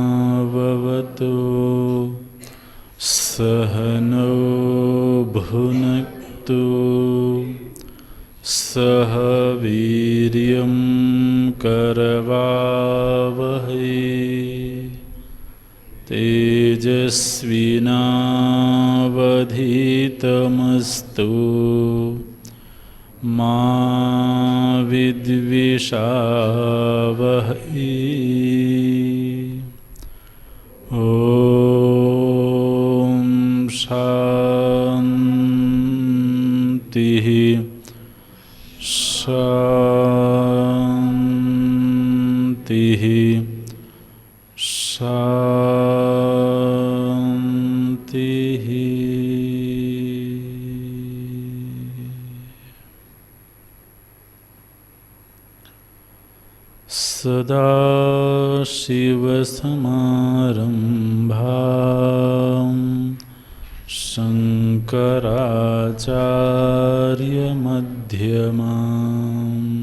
सहनाववतु सहनौ भुनक्तु सह वीर्यं करवावहै तेजस्विनावधीतमस्तु मा विद्विषावहै। ॐ शान्तिः शान्तिः शान्तिः। सदाशिवसमारम्भां शङ्कराचार्यमध्यमाम्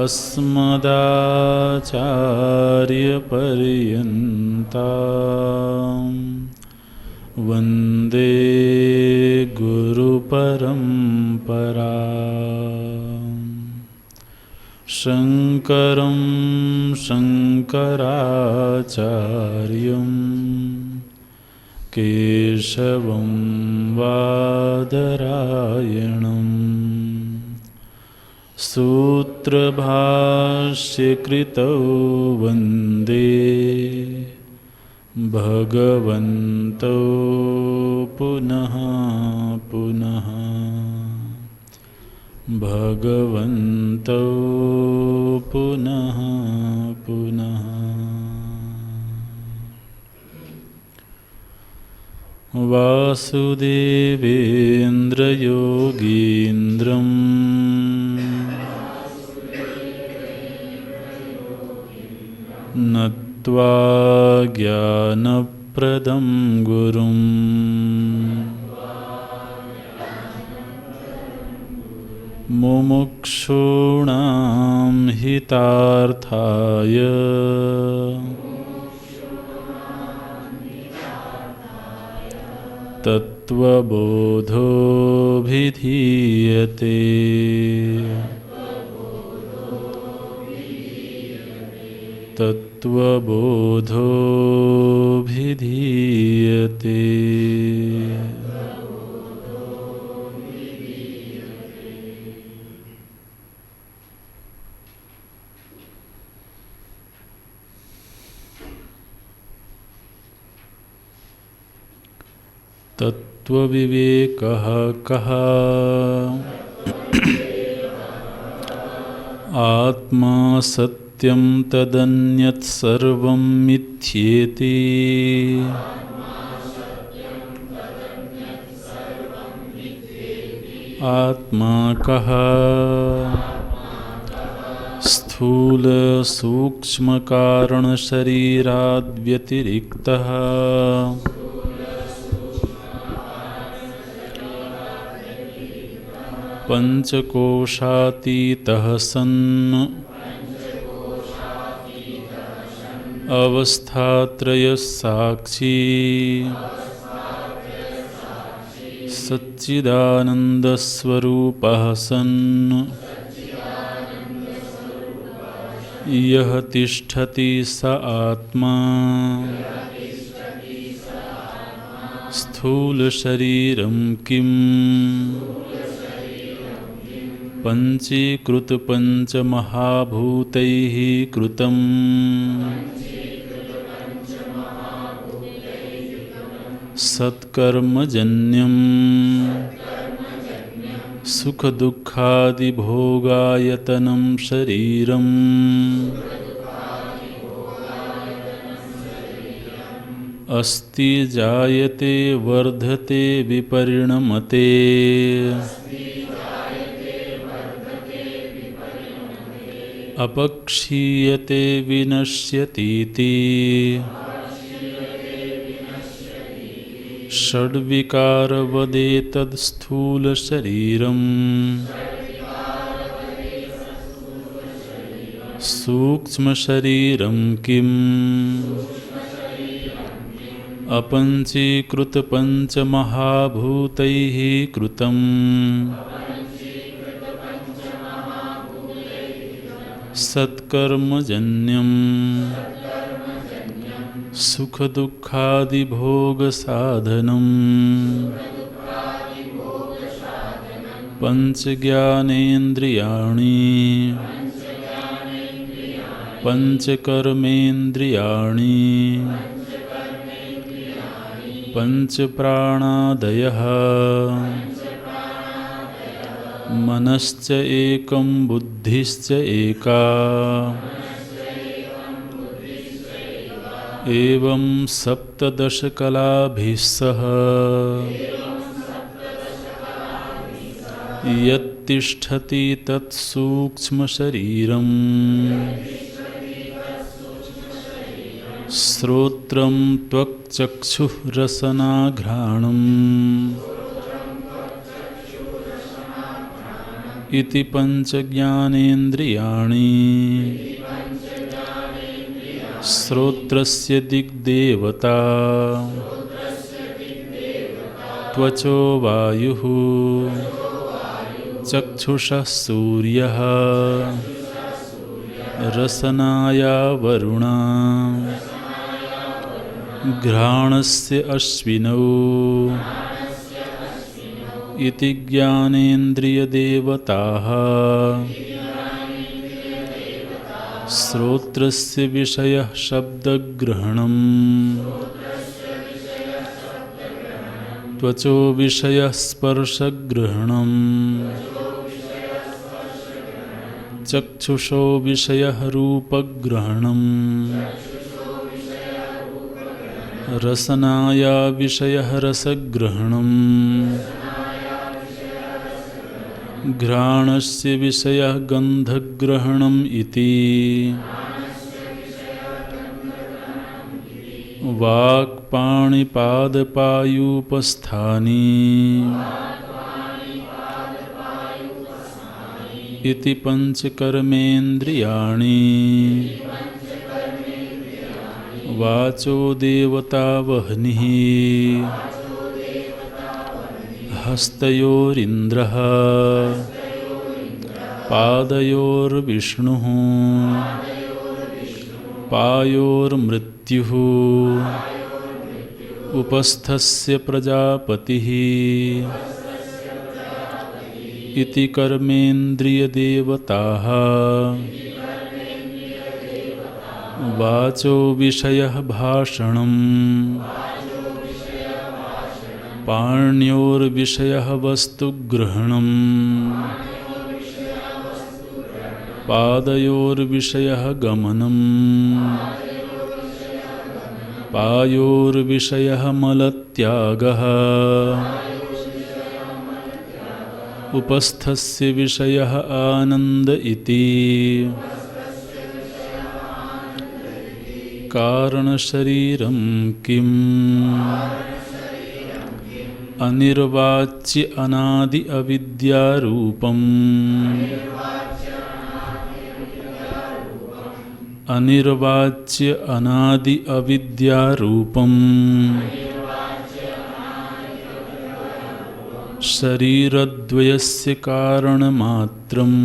अस्मदाचार्यपर्यन्तां वन्दे गुरुपरम्पराम्। शङ्करं शङ्कराचार्यं केशवं बादरायणं सूत्रभाष्यकृतौ वन्दे भगवन्तौ पुनः पुनः भगवन्तौ पुनः पुनः। वासुदेवेन्द्रयोगीन्द्रं नत्वा ज्ञानप्रदं गुरुं मुमुक्षूणां हितार्थाय तत्त्वबोधोऽभिधीयते। तत्त्वबोधोऽभिधीयते। तत्त्वविवेकः कः? आत्मा सत्यं तदन्यत् सर्वं मिथ्येति। आत्मा कः? स्थूल सूक्ष्म कारण शरीराद्व्यतिरिक्तः पंचकोशातीतः सन् अवस्थात्रयसाक्षी सच्चिदानन्दस्वरूपः सन् यः तिष्ठति स आत्मा स्थूलशरीरं किम् पंचीकृत पंचमहाभूतैः कृतं सत्कर्मजन्यं सुखदुःखादिभोगायतनं शरीरम् अस्ति जायते वर्धते विपरिणमते अपक्षीयते विनश्यतीति षड्विकारवदेतत्स्थूलशरीरम् सूक्ष्मशरीरं किम् अपञ्चीकृतपञ्चमहाभूतैः कृतम् सत्कर्मजन्यं सुखदुःखादिभोगसाधनम् पञ्चज्ञानेन्द्रियाणि पञ्चकर्मेन्द्रियाणि पञ्चप्राणादयः मनश्च एकं बुद्धिश्च एका एवं सप्तदशकलाभिः सह यत्तिष्ठति तत्सूक्ष्मशरीरम् श्रोत्रं त्वक्चक्षुः रसनाघ्राणम् इति पञ्चज्ञानेन्द्रियाणि श्रोत्रस्य दिग्देवता त्वचो वायुः चक्षुषः सूर्यः रसनाया वरुणा घ्राणस्य अश्विनौ इति ज्ञानेन्द्रियदेवताः श्रोत्रस्य विषयः शब्दग्रहणम् त्वचो विषयः स्पर्शग्रहणम् चक्षुषो विषयः रूपग्रहणम् रसनाया विषयः रसग्रहणम् घ्राणस्य विषयः गन्धग्रहणम् इति वाक्पाणिपादपायूपस्थानि इति पञ्चकर्मेन्द्रियाणि वाचो देवता वह्निः हस्तयोरिन्द्रः पादयोर्विष्णुः पायोर्मृत्युः उपस्थस्य प्रजापतिः इति कर्मेन्द्रियदेवताः वाचो विषयः भाषणम् पाण्योर्विषयः वस्तुग्रहणम् पादयोर्विषयः गमनम् पायोर्विषयः मलत्यागः उपस्थस्य विषयः आनन्द इति कारणशरीरं किम् अनिर्वाच्य अनादि अविद्यारूपम् अनिर्वाच्य अनादि अविद्यारूपम् शरीरद्वयस्य कारणमात्रम्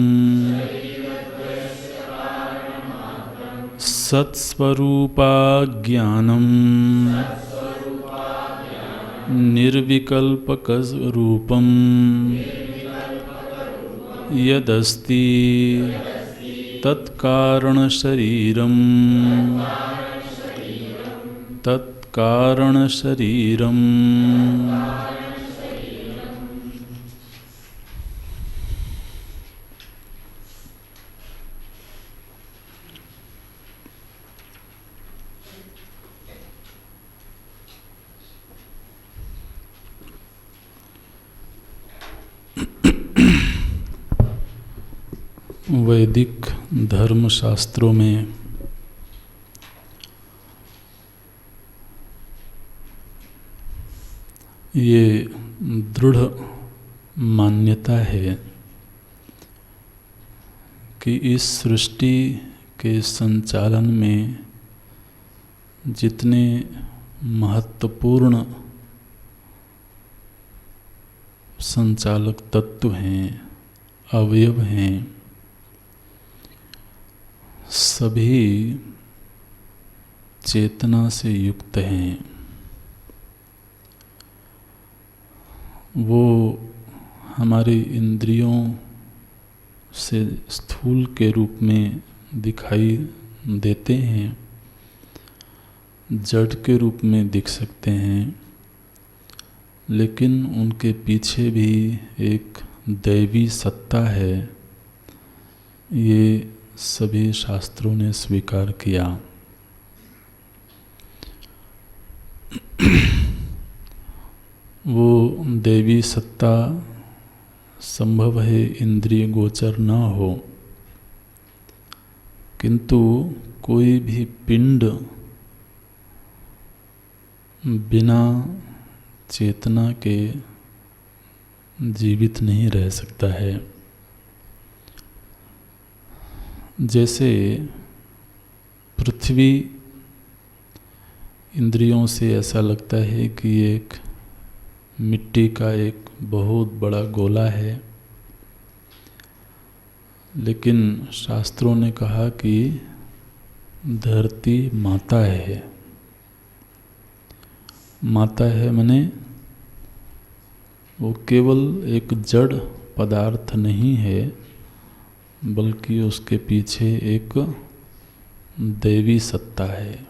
सत्स्वरूपाज्ञानम् निर्विकल्पकरूपम् यदस्ति तत्कारणशरीरम् तत्कारणशरीरम् वैदिक धर्मशास्त्रों में ये दृढ़ मान्यता है कि इस सृष्टि के संचालन में जितने महत्वपूर्ण संचालक तत्व हैं, अवयव हैं, सभी चेतना से युक्त हैं। वो हमारी इंद्रियों से स्थूल के रूप में दिखाई देते हैं, जड़ के रूप में दिख सकते हैं, लेकिन उनके पीछे भी एक दैवी सत्ता है। ये सभी शास्त्रों ने स्वीकार किया। वो दैवी सत्ता संभव है इंद्रिय गोचर न हो, किंतु कोई भी पिंड बिना चेतना के जीवित नहीं रह सकता है। जैसे पृथ्वी इंद्रियों से ऐसा लगता है कि एक मिट्टी का एक बहुत बड़ा गोला है, लेकिन शास्त्रों ने कहा कि धरती माता है। माता है माने वो केवल एक जड़ पदार्थ नहीं है, बल्कि उसके पीछे एक दैवी सत्ता है।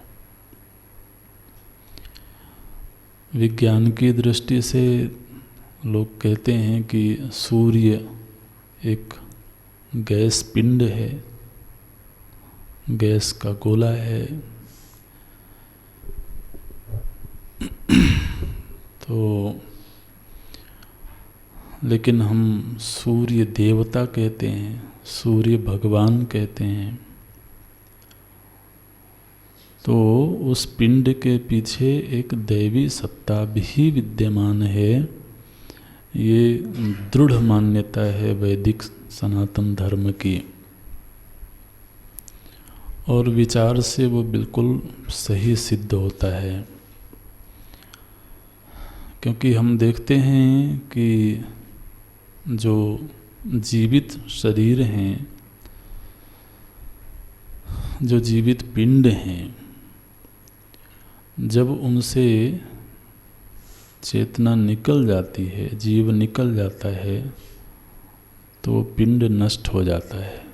विज्ञान की दृष्टि से लोग कहते हैं कि सूर्य एक गैस पिंड है, गैस का गोला है। तो लेकिन हम सूर्य देवता कहते हैं, सूर्य भगवान कहते हैं। तो उस पिंड के पीछे एक दैवी सत्ता भी विद्यमान है। ये दृढ़ मान्यता है वैदिक सनातन धर्म की, और विचार से वो बिल्कुल सही सिद्ध होता है। क्योंकि हम देखते हैं कि जो जीवित शरीर हैं, जो जीवित पिंड हैं, जब उनसे चेतना निकल जाती है, जीव निकल जाता है, तो पिंड नष्ट हो जाता है।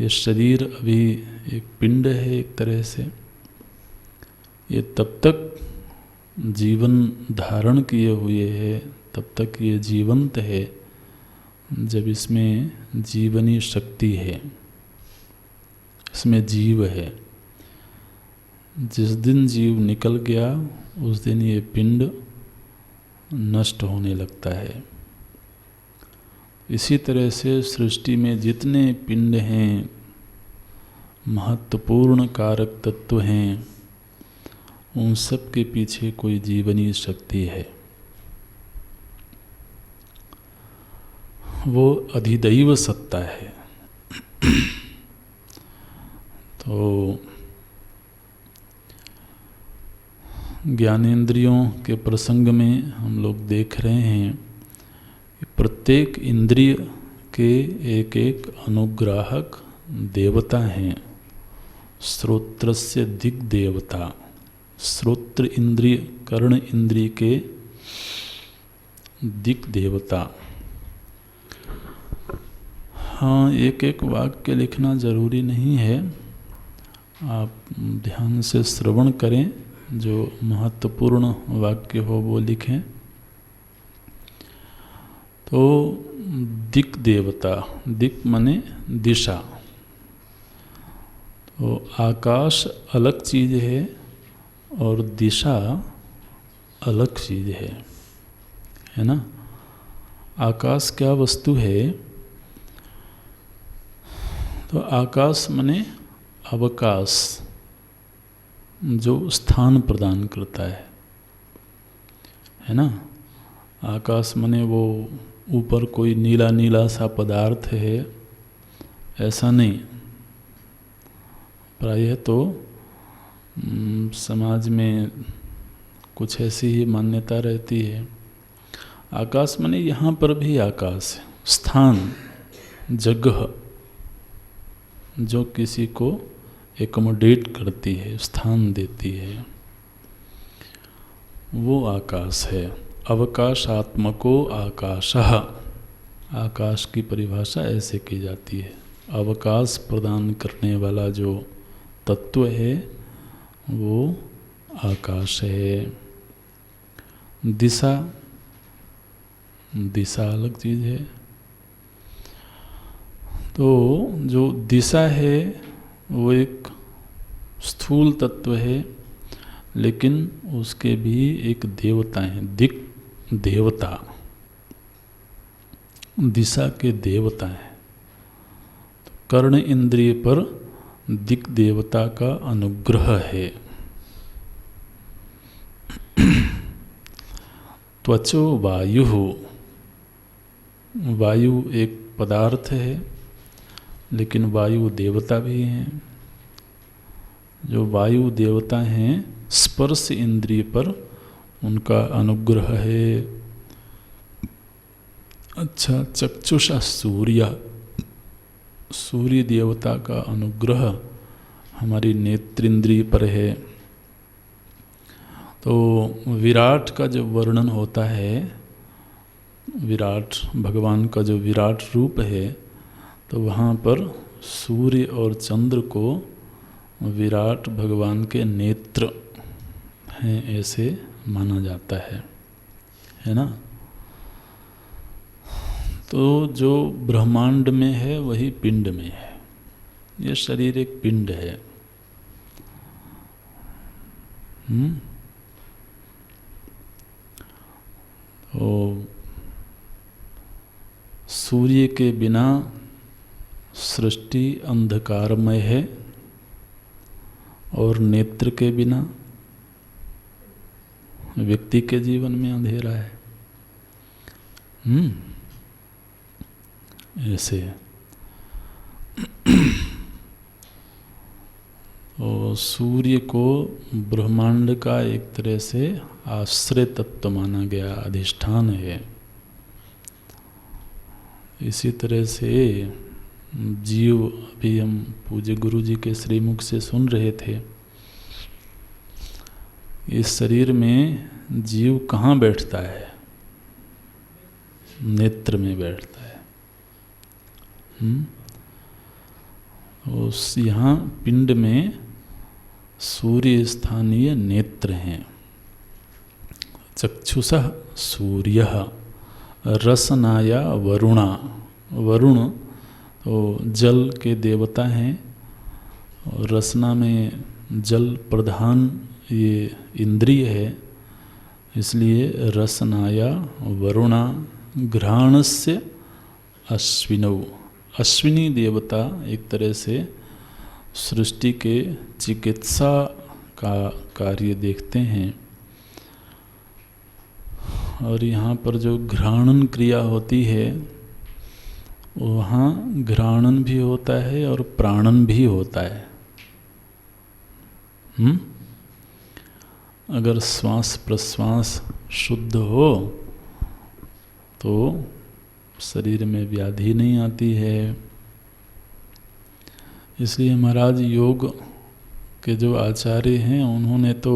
ये शरीर अभी एक पिंड है एक तरह से। ये तब तक जीवन धारण किए हुए है, तब तक ये जीवंत है जब इसमें जीवनी शक्ति है, इसमें जीव है। जिस दिन जीव निकल गया उस दिन ये पिंड नष्ट होने लगता है। इसी तरह से सृष्टि में जितने पिंड हैं, महत्वपूर्ण कारक तत्व हैं, उन सब के पीछे कोई जीवनी शक्ति है। वो अधिदैव सत्ता है। तो ज्ञानेंद्रियों के प्रसंग में हम लोग देख रहे हैं कि प्रत्येक इंद्रिय के एक एक अनुग्राहक देवता हैं। श्रोत्रस्य दिग्देवता, श्रोत्र इंद्रिय, कर्ण इंद्रिय के दिक् देवता, हाँ, एक एक वाक्य लिखना ज़रूरी नहीं है, आप ध्यान से श्रवण करें, जो महत्वपूर्ण वाक्य हो वो लिखें। तो दिक् देवता, दिक् माने दिशा, तो आकाश अलग चीज़ है और दिशा अलग चीज़ है ना। आकाश क्या वस्तु है? तो आकाश माने अवकाश, जो स्थान प्रदान करता है ना। आकाश माने वो ऊपर कोई नीला नीला सा पदार्थ है, ऐसा नहीं। प्रायः तो समाज में कुछ ऐसी ही मान्यता रहती है। आकाश माने यहाँ पर भी आकाश है, स्थान, जगह, जो किसी को एकोमोडेट करती है, स्थान देती है, वो आकाश है। अवकाशात्मको आकाशः, आकाश की परिभाषा ऐसे की जाती है। अवकाश प्रदान करने वाला जो तत्व है वो आकाश है। दिशा, दिशा अलग चीज़ है। तो जो दिशा है वो एक स्थूल तत्व है, लेकिन उसके भी एक देवता हैं, दिक् देवता, दिशा के देवता हैं। तो कर्ण इंद्रिय पर दिक् देवता का अनुग्रह है। त्वचो वायु, वायु एक पदार्थ है, लेकिन वायु देवता भी हैं। जो वायु देवता हैं, स्पर्श इंद्रिय पर उनका अनुग्रह है। अच्छा, चक्षुषा सूर्य, सूर्य देवता का अनुग्रह हमारी नेत्रेंद्रिय पर है। तो विराट का जो वर्णन होता है, विराट भगवान का जो विराट रूप है, तो वहाँ पर सूर्य और चंद्र को विराट भगवान के नेत्र हैं ऐसे माना जाता है ना। तो जो ब्रह्मांड में है वही पिंड में है। ये शरीर एक पिंड है। तो सूर्य के बिना सृष्टि अंधकारमय है, और नेत्र के बिना व्यक्ति के जीवन में अंधेरा है। ऐसे तो सूर्य को ब्रह्मांड का एक तरह से आश्रय तत्व माना गया, अधिष्ठान है। इसी तरह से जीव, अभी हम पूज्य गुरु जी के श्रीमुख से सुन रहे थे, इस शरीर में जीव कहाँ बैठता है? नेत्र में बैठता है। उस यहाँ पिंड में सूर्य स्थानीय नेत्र हैं। चक्षुषः सूर्यः, रसनाया वरुणा, वरुण तो जल के देवता हैं, और रसना में जल प्रधान ये इंद्रिय है, इसलिए रसनाया वरुणा। घ्राणस्य अश्विनौ, अश्विनी देवता एक तरह से सृष्टि के चिकित्सा का कार्य देखते हैं। और यहाँ पर जो घ्राणन क्रिया होती है, वहाँ घ्राणन भी होता है और प्राणन भी होता है। अगर श्वास प्रश्वास शुद्ध हो तो शरीर में व्याधि नहीं आती है। इसलिए महाराज योग के जो आचार्य हैं, उन्होंने तो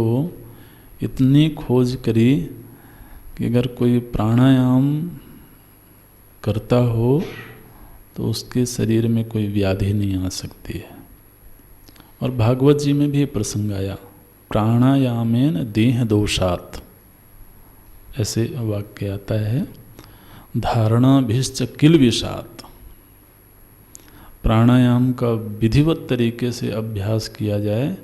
इतनी खोज करी कि अगर कोई प्राणायाम करता हो तो उसके शरीर में कोई व्याधि नहीं आ सकती है। और भागवत जी में भी प्रसंग आया, प्राणायामेन देह दोषात, ऐसे वाक्य आता है, धारणाभिश्च किल विषात। प्राणायाम का विधिवत तरीके से अभ्यास किया जाए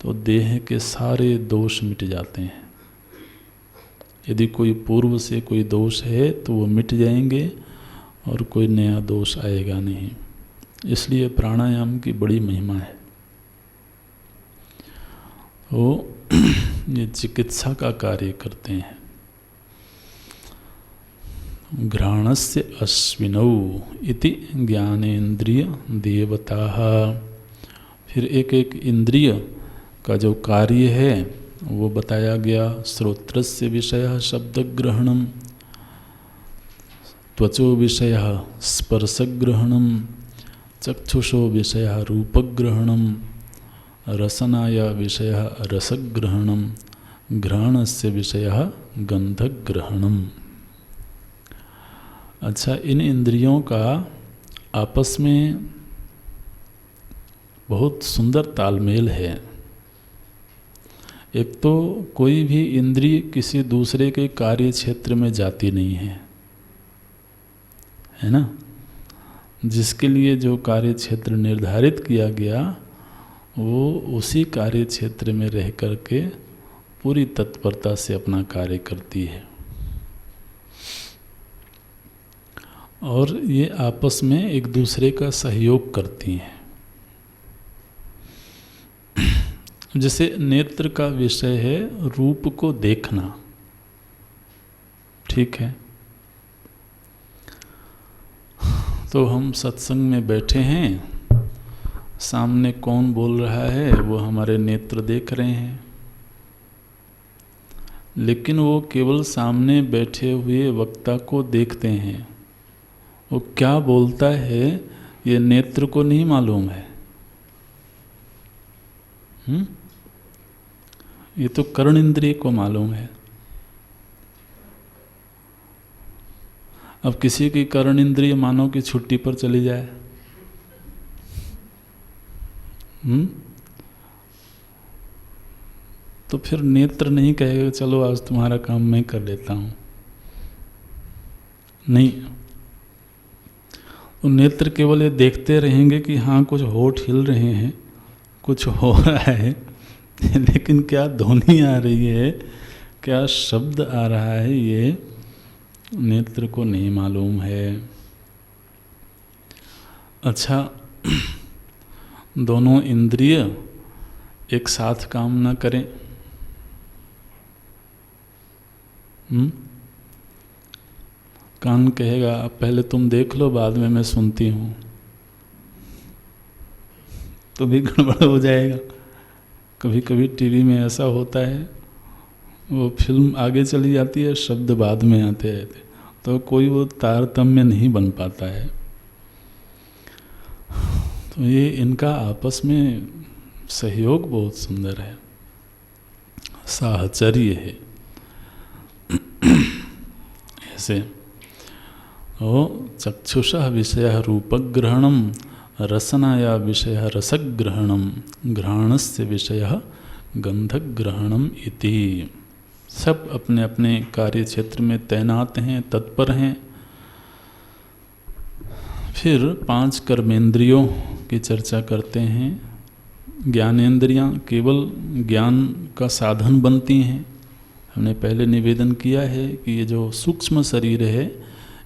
तो देह के सारे दोष मिट जाते हैं। यदि कोई पूर्व से कोई दोष है तो वो मिट जाएंगे और कोई नया दोष आएगा नहीं। इसलिए प्राणायाम की बड़ी महिमा है। वो ये चिकित्सा का कार्य करते हैं। घ्राणस्य अश्विनौ इति ज्ञानेन्द्रिय देवताः। फिर एक एक इंद्रिय का जो कार्य है वो बताया गया। श्रोत्रस्य विषयः शब्दग्रहणम्, त्वचो विषयः स्पर्शग्रहणम्, चक्षुषो विषयः रूपग्रहणम्, रसनाय विषयः रसग्रहणम्, घ्राणस्य विषयः गंधग्रहणम्। अच्छा, इन इंद्रियों का आपस में बहुत सुंदर तालमेल है। एक तो कोई भी इंद्रिय किसी दूसरे के कार्य क्षेत्र में जाती नहीं है ना। जिसके लिए जो कार्य क्षेत्र निर्धारित किया गया वो उसी कार्य क्षेत्र में रह करके पूरी तत्परता से अपना कार्य करती है। और ये आपस में एक दूसरे का सहयोग करती हैं। जैसे नेत्र का विषय है रूप को देखना, ठीक है। तो हम सत्संग में बैठे हैं, सामने कौन बोल रहा है वो हमारे नेत्र देख रहे हैं, लेकिन वो केवल सामने बैठे हुए वक्ता को देखते हैं। वो क्या बोलता है ये नेत्र को नहीं मालूम है। ये तो कर्ण इंद्रिय को मालूम है। अब किसी की कर्ण इंद्रिय मानो कि छुट्टी पर चली जाए, तो फिर नेत्र नहीं कहेगा चलो आज तुम्हारा काम मैं कर लेता हूं। नहीं, तो नेत्र केवल ये देखते रहेंगे कि हाँ कुछ होठ हिल रहे हैं, कुछ हो रहा है, लेकिन क्या ध्वनि आ रही है, क्या शब्द आ रहा है, ये नेत्र को नहीं मालूम है। अच्छा, दोनों इंद्रिय एक साथ काम ना करें, कान कहेगा अब पहले तुम देख लो बाद में मैं सुनती हूँ, तो भी गड़बड़ हो जाएगा। कभी कभी टीवी में ऐसा होता है, वो फिल्म आगे चली जाती है, शब्द बाद में आते रहते, तो कोई वो तारतम्य नहीं बन पाता है। तो ये इनका आपस में सहयोग बहुत सुंदर है, साहचर्य है। ऐसे ओ चक्षुषः विषयः रूपग्रहणम्, रसनाया विषयः रसग्रहणम्, घ्राणस्य विषयः गंधग्रहणम् इति। सब अपने अपने कार्य क्षेत्र में तैनात हैं, तत्पर हैं। फिर 5 कर्मेंद्रियों की चर्चा करते हैं। ज्ञानेंद्रियां केवल ज्ञान का साधन बनती हैं। हमने पहले निवेदन किया है कि ये जो सूक्ष्म शरीर है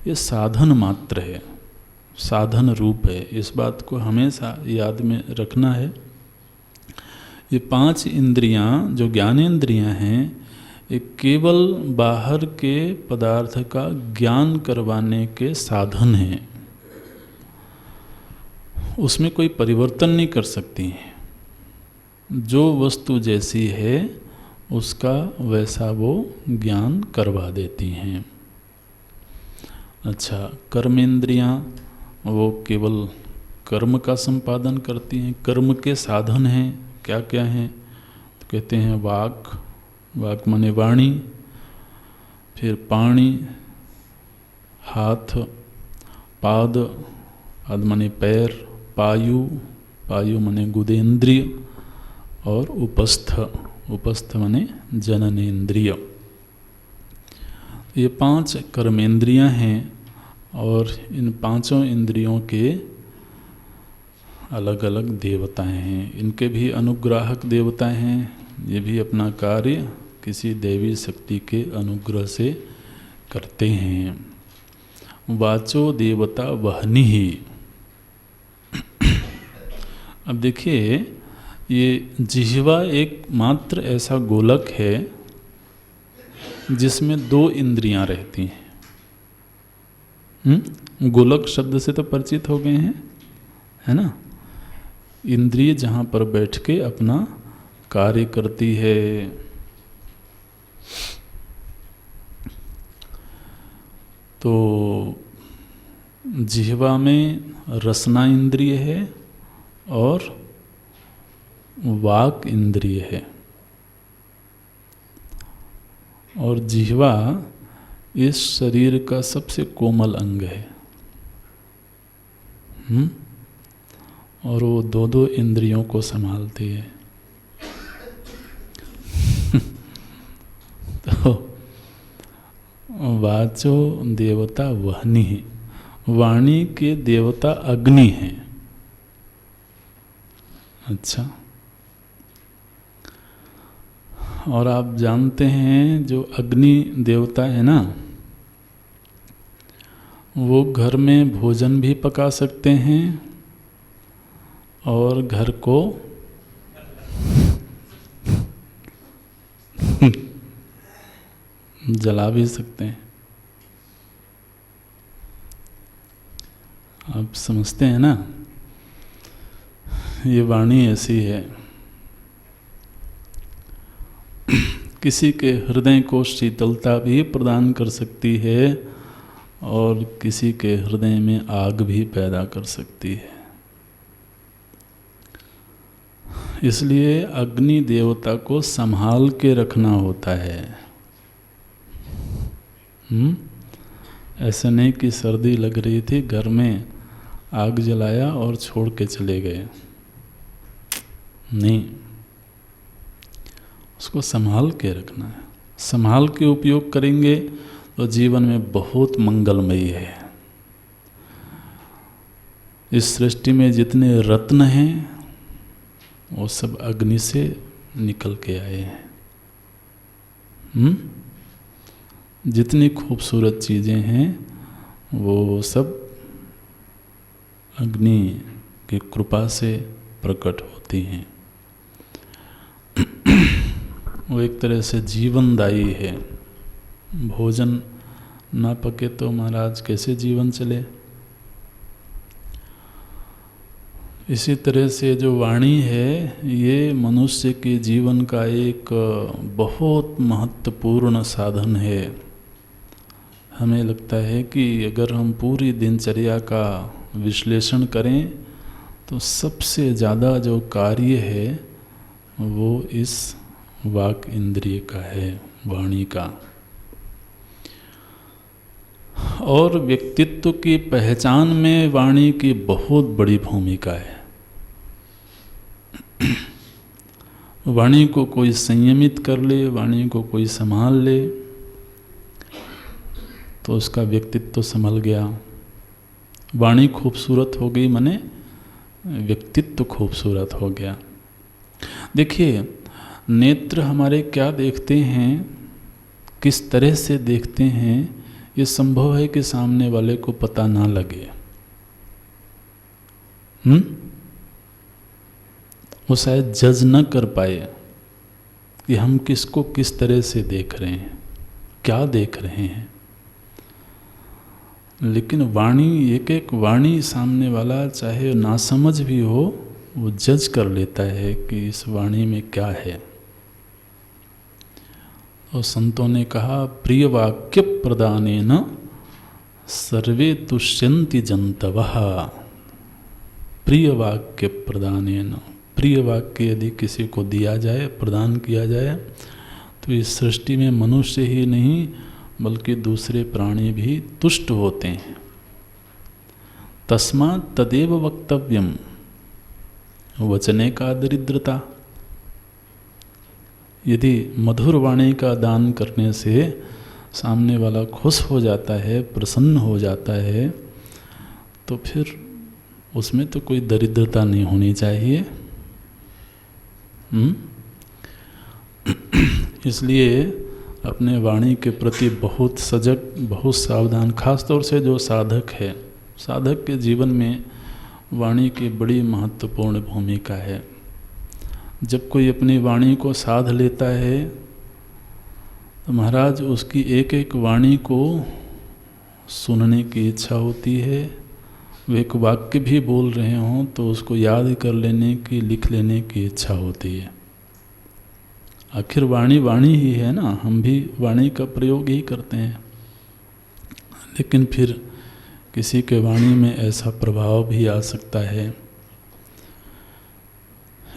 ये साधन मात्र है, साधन रूप है। इस बात को हमेशा याद में रखना है। ये 5 इंद्रियां जो ज्ञानेंद्रियां हैं ये केवल बाहर के पदार्थ का ज्ञान करवाने के साधन हैं, उसमें कोई परिवर्तन नहीं कर सकती हैं। जो वस्तु जैसी है उसका वैसा वो ज्ञान करवा देती हैं। अच्छा, कर्मेंद्रियां वो केवल कर्म का संपादन करती हैं, कर्म के साधन हैं। क्या क्या हैं तो कहते हैं वाक, वाक माने वाणी, फिर पाणी, हाथ, पाद, पाद माने पैर, पायु, पायु माने गुदेंद्रिय, और उपस्थ, उपस्थ माने जननेन्द्रिय। ये 5 कर्मेंद्रियां हैं और इन 5 इंद्रियों के अलग अलग देवताएं हैं। इनके भी अनुग्राहक देवताएं हैं। ये भी अपना कार्य किसी देवी शक्ति के अनुग्रह से करते हैं। वाचो देवता वहनी ही। अब देखिए, ये जिह्वा एक मात्र ऐसा गोलक है जिसमें 2 इंद्रियां रहती हैं। गोलक शब्द से तो परिचित हो गए हैं, है ना। इंद्रिय जहाँ पर बैठ के अपना कार्य करती है। तो जिह्वा में रसना इंद्रिय है और वाक इंद्रिय है। और जिह्वा इस शरीर का सबसे कोमल अंग है। और वो 2 इंद्रियों को संभालती है। तो वाचो देवता वहनी है। वाणी के देवता अग्नि हैं। अच्छा, और आप जानते हैं जो अग्नि देवता है ना, वो घर में भोजन भी पका सकते हैं और घर को जला भी सकते हैं। आप समझते हैं ना, ये वाणी ऐसी है। किसी के हृदय को शीतलता भी प्रदान कर सकती है और किसी के हृदय में आग भी पैदा कर सकती है। इसलिए अग्नि देवता को संभाल के रखना होता है। ऐसा नहीं कि सर्दी लग रही थी, घर में आग जलाया और छोड़ के चले गए। नहीं, उसको संभाल के रखना है। संभाल के उपयोग करेंगे तो जीवन में बहुत मंगलमयी है। इस सृष्टि में जितने रत्न हैं वो सब अग्नि से निकल के आए हैं। जितनी खूबसूरत चीज़ें हैं वो सब अग्नि की कृपा से प्रकट होती हैं। वो एक तरह से जीवनदायी है। भोजन ना पके तो महाराज कैसे जीवन चले। इसी तरह से जो वाणी है ये मनुष्य के जीवन का एक बहुत महत्वपूर्ण साधन है। हमें लगता है कि अगर हम पूरी दिनचर्या का विश्लेषण करें तो सबसे ज़्यादा जो कार्य है वो इस वाक इंद्रिय का है, वाणी का। और व्यक्तित्व की पहचान में वाणी की बहुत बड़ी भूमिका है। वाणी को कोई संयमित कर ले, वाणी को कोई संभाल ले तो उसका व्यक्तित्व संभल गया। वाणी खूबसूरत हो गई माने व्यक्तित्व खूबसूरत हो गया। देखिए, नेत्र हमारे क्या देखते हैं, किस तरह से देखते हैं, ये संभव है कि सामने वाले को पता ना लगे। वो शायद जज न कर पाए कि हम किसको किस तरह से देख रहे हैं, क्या देख रहे हैं। लेकिन वाणी, एक एक वाणी सामने वाला चाहे नासमझ भी हो, वो जज कर लेता है कि इस वाणी में क्या है। और संतों ने कहा, प्रिय वाक्य प्रदानेन सर्वे तुष्यन्ति जन्तवः। प्रिय वाक्य प्रदानेन, प्रिय वाक्य यदि किसी को दिया जाए, प्रदान किया जाए, तो इस सृष्टि में मनुष्य ही नहीं बल्कि दूसरे प्राणी भी तुष्ट होते हैं। तस्मात् तदेव वक्तव्यम, वचने का दरिद्रता। यदि मधुर वाणी का दान करने से सामने वाला खुश हो जाता है, प्रसन्न हो जाता है, तो फिर उसमें तो कोई दरिद्रता नहीं होनी चाहिए। इसलिए अपने वाणी के प्रति बहुत सजग, बहुत सावधान, खास तौर से जो साधक है, साधक के जीवन में वाणी की बड़ी महत्वपूर्ण भूमिका है। जब कोई अपनी वाणी को साध लेता है तो महाराज उसकी एक एक वाणी को सुनने की इच्छा होती है। वे एक वाक्य भी बोल रहे हों तो उसको याद कर लेने की, लिख लेने की इच्छा होती है। आखिर वाणी वाणी ही है ना, हम भी वाणी का प्रयोग ही करते हैं। लेकिन फिर किसी के वाणी में ऐसा प्रभाव भी आ सकता है,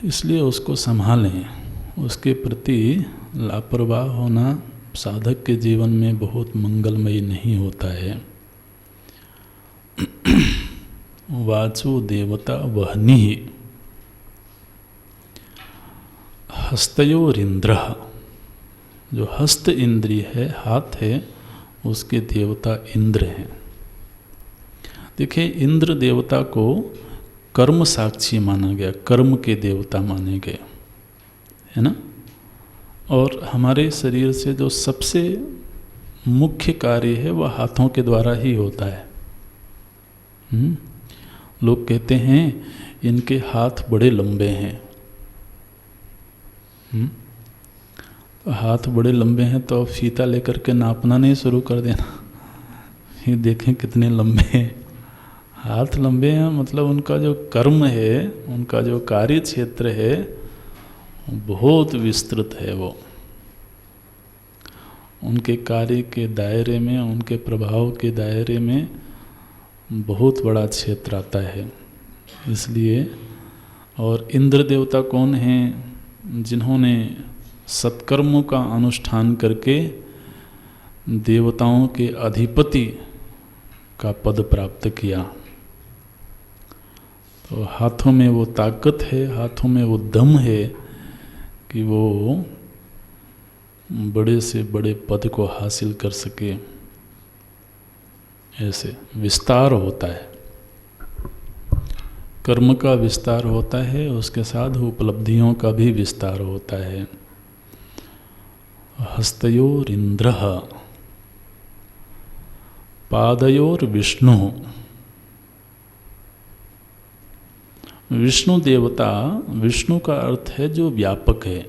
इसलिए उसको संभालें। उसके प्रति लापरवाह होना साधक के जीवन में बहुत मंगलमयी नहीं होता है। वाचो देवता वहनी हस्तयोरिंद्र, जो हस्त इंद्रिय है, हाथ है, उसके देवता इंद्र हैं। देखिए, इंद्र देवता को कर्म साक्षी माना गया, कर्म के देवता माने गए, है ना। और हमारे शरीर से जो सबसे मुख्य कार्य है वह हाथों के द्वारा ही होता है। लोग कहते हैं इनके हाथ बड़े लंबे हैं। तो हाथ बड़े लंबे हैं तो अब फीता लेकर के नापना नहीं शुरू कर देना, ये देखें कितने लंबे हैं। हाथ लंबे हैं मतलब उनका जो कर्म है, उनका जो कार्य क्षेत्र है बहुत विस्तृत है। वो उनके कार्य के दायरे में, उनके प्रभाव के दायरे में बहुत बड़ा क्षेत्र आता है। इसलिए, और इंद्र देवता कौन हैं? जिन्होंने सत्कर्मों का अनुष्ठान करके देवताओं के अधिपति का पद प्राप्त किया। तो हाथों में वो ताकत है, हाथों में वो दम है कि वो बड़े से बड़े पद को हासिल कर सके। ऐसे विस्तार होता है, कर्म का विस्तार होता है, उसके साथ उपलब्धियों का भी विस्तार होता है। हस्तयोरिंद्र पादयोर विष्णु, विष्णु देवता, विष्णु का अर्थ है जो व्यापक है।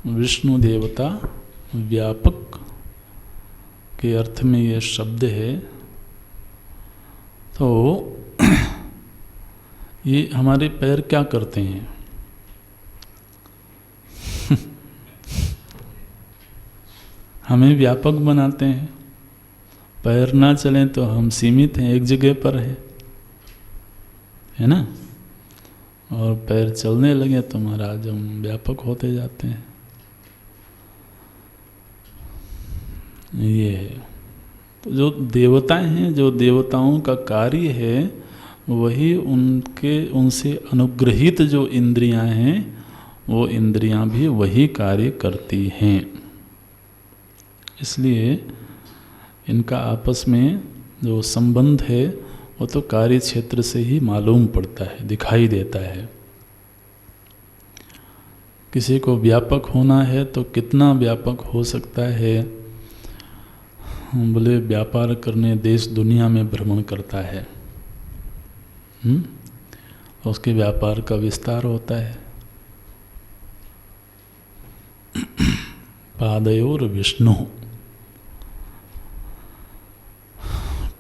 विष्णु देवता व्यापक के अर्थ में यह शब्द है। तो ये हमारे पैर क्या करते हैं? हमें व्यापक बनाते हैं। पैर ना चलें तो हम सीमित हैं, एक जगह पर है ना। और पैर चलने लगे तो महाराज हम व्यापक होते जाते हैं। ये है तो जो देवताएं हैं, जो देवताओं का कार्य है, वही उनसे अनुग्रहित जो इंद्रियां हैं, वो इंद्रियां भी वही कार्य करती हैं। इसलिए इनका आपस में जो संबंध है वो तो कार्य क्षेत्र से ही मालूम पड़ता है, दिखाई देता है। किसी को व्यापक होना है तो कितना व्यापक हो सकता है? बोले व्यापार करने देश दुनिया में भ्रमण करता है, उसके व्यापार का विस्तार होता है। पादयोर विष्णु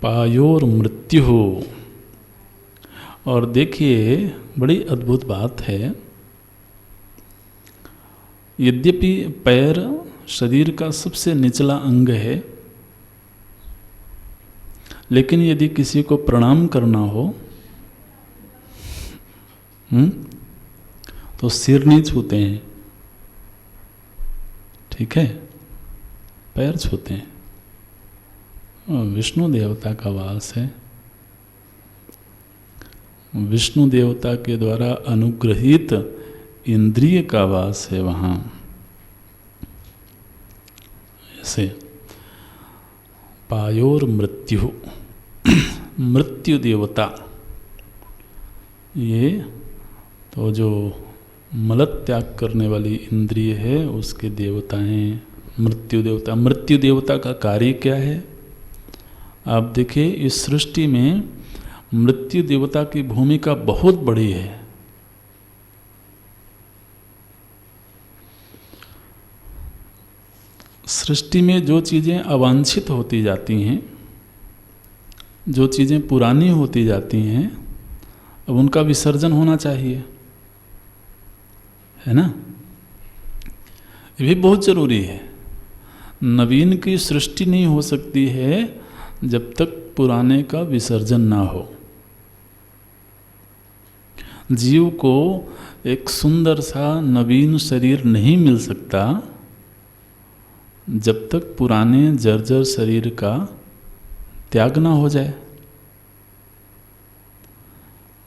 पायोर मृत्यु। और देखिए बड़ी अद्भुत बात है, यद्यपि पैर शरीर का सबसे निचला अंग है, लेकिन यदि किसी को प्रणाम करना हो तो सिर नहीं छूते हैं, ठीक है, पैर छूते हैं। विष्णु देवता का वास है। विष्णु देवता के द्वारा अनुग्रहित इंद्रिय का वास है वहाँ। ऐसे पायोर मृत्यु, मृत्यु देवता, ये तो जो मलत्याग करने वाली इंद्रिय है उसके देवता हैं मृत्यु देवता। मृत्यु देवता का कार्य क्या है? आप देखिए इस सृष्टि में मृत्यु देवता की भूमिका बहुत बड़ी है। सृष्टि में जो चीज़ें अवांछित होती जाती हैं, जो चीज़ें पुरानी होती जाती हैं, अब उनका विसर्जन होना चाहिए, है ना? ये भी बहुत ज़रूरी है। नवीन की सृष्टि नहीं हो सकती है जब तक पुराने का विसर्जन ना हो। जीव को एक सुंदर सा नवीन शरीर नहीं मिल सकता जब तक पुराने जर्जर शरीर का त्याग ना हो जाए।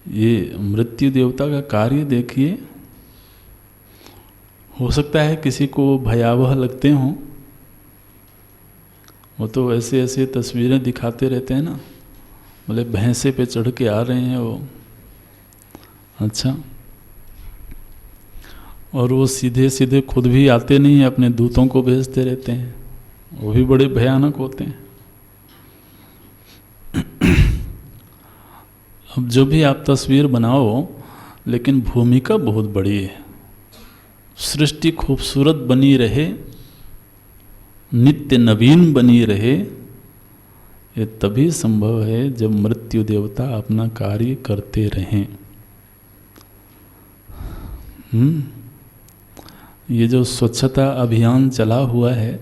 ये मृत्यु देवता का कार्य देखिए। हो सकता है किसी को भयावह लगते हों, वो तो ऐसे ऐसे तस्वीरें दिखाते रहते हैं ना, बोले भैंसे पे चढ़ के आ रहे हैं वो। अच्छा, और वो सीधे सीधे खुद भी आते नहीं हैं, अपने दूतों को भेजते रहते हैं, वो भी बड़े भयानक होते हैं। अब जो भी आप तस्वीर बनाओ, लेकिन भूमिका बहुत बड़ी है। सृष्टि खूबसूरत बनी रहे, नित्य नवीन बनी रहे, ये तभी संभव है जब मृत्यु देवता अपना कार्य करते रहें। ये जो स्वच्छता अभियान चला हुआ है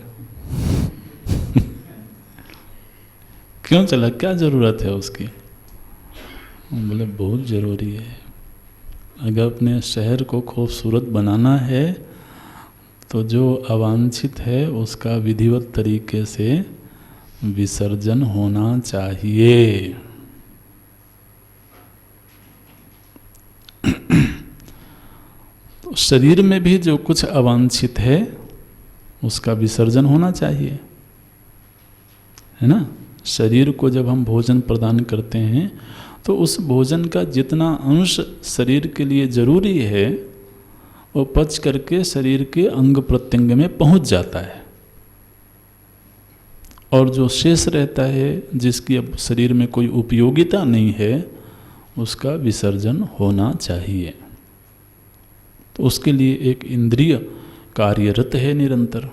क्यों चला, क्या ज़रूरत है उसकी? बोले बहुत ज़रूरी है। अगर अपने शहर को खूबसूरत बनाना है तो जो अवांछित है उसका विधिवत तरीके से विसर्जन होना चाहिए। तो शरीर में भी जो कुछ अवांछित है उसका विसर्जन होना चाहिए, है ना? शरीर को जब हम भोजन प्रदान करते हैं तो उस भोजन का जितना अंश शरीर के लिए जरूरी है वो पच करके शरीर के अंग प्रत्यंग में पहुंच जाता है, और जो शेष रहता है जिसकी अब शरीर में कोई उपयोगिता नहीं है उसका विसर्जन होना चाहिए। तो उसके लिए एक इंद्रिय कार्यरत है निरंतर।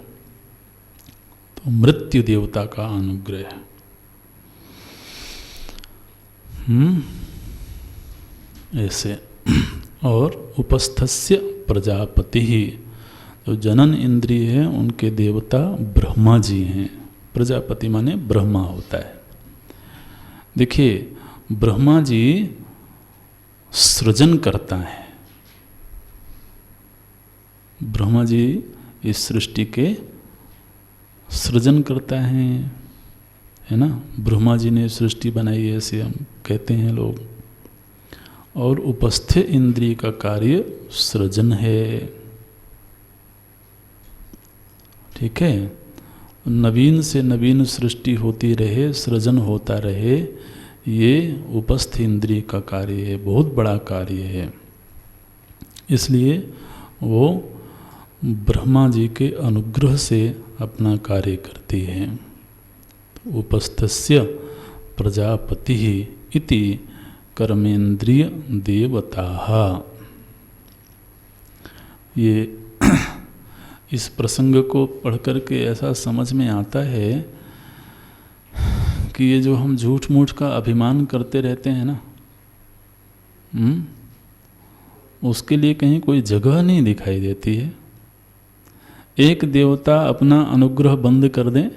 तो मृत्यु देवता का अनुग्रह। ऐसे और उपस्थस्य प्रजापति ही, तो जनन इंद्रिय है उनके देवता ब्रह्मा जी हैं। प्रजापति माने ब्रह्मा होता है। देखिए ब्रह्मा जी सृजन करता है। ब्रह्मा जी इस सृष्टि के सृजन करता है ना? ब्रह्मा जी ने सृष्टि बनाई ऐसे हम कहते हैं लोग। और उपस्थ इंद्रिय का कार्य सृजन है। ठीक है, नवीन से नवीन सृष्टि होती रहे, सृजन होता रहे, ये उपस्थ इंद्रिय का कार्य है, बहुत बड़ा कार्य है। इसलिए वो ब्रह्मा जी के अनुग्रह से अपना कार्य करती है। उपस्थस्य प्रजापति इति कर्मेंद्रिय देवता। ये इस प्रसंग को पढ़ करके ऐसा समझ में आता है कि ये जो हम झूठ मूठ का अभिमान करते रहते हैं ना, उसके लिए कहीं कोई जगह नहीं दिखाई देती है। एक देवता अपना अनुग्रह बंद कर दें,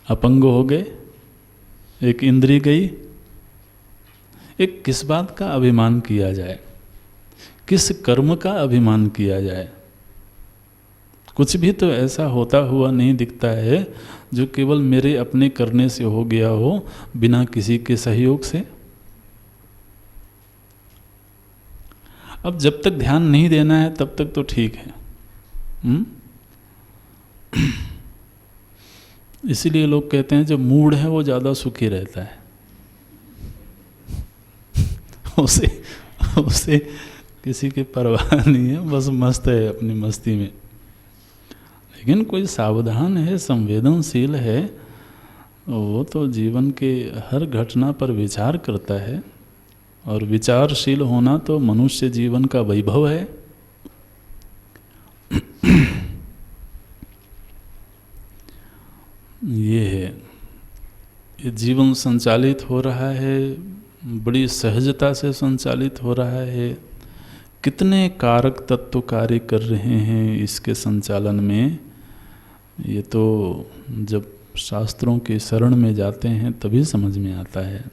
अपंग हो गए, एक इंद्री गई, एक किस बात का अभिमान किया जाए, किस कर्म का अभिमान किया जाए? कुछ भी तो ऐसा होता हुआ नहीं दिखता है जो केवल मेरे अपने करने से हो गया हो, बिना किसी के सहयोग से। अब जब तक ध्यान नहीं देना है तब तक तो ठीक है। इसीलिए लोग कहते हैं जो मूड है वो ज़्यादा सुखी रहता है। उसे किसी की परवाह नहीं है, बस मस्त है अपनी मस्ती में। लेकिन कोई सावधान है, संवेदनशील है, वो तो जीवन के हर घटना पर विचार करता है। और विचारशील होना तो मनुष्य जीवन का वैभव है। ये है, ये जीवन संचालित हो रहा है, बड़ी सहजता से संचालित हो रहा है। कितने कारक तत्व कार्य कर रहे हैं इसके संचालन में, ये तो जब शास्त्रों के शरण में जाते हैं तभी समझ में आता है।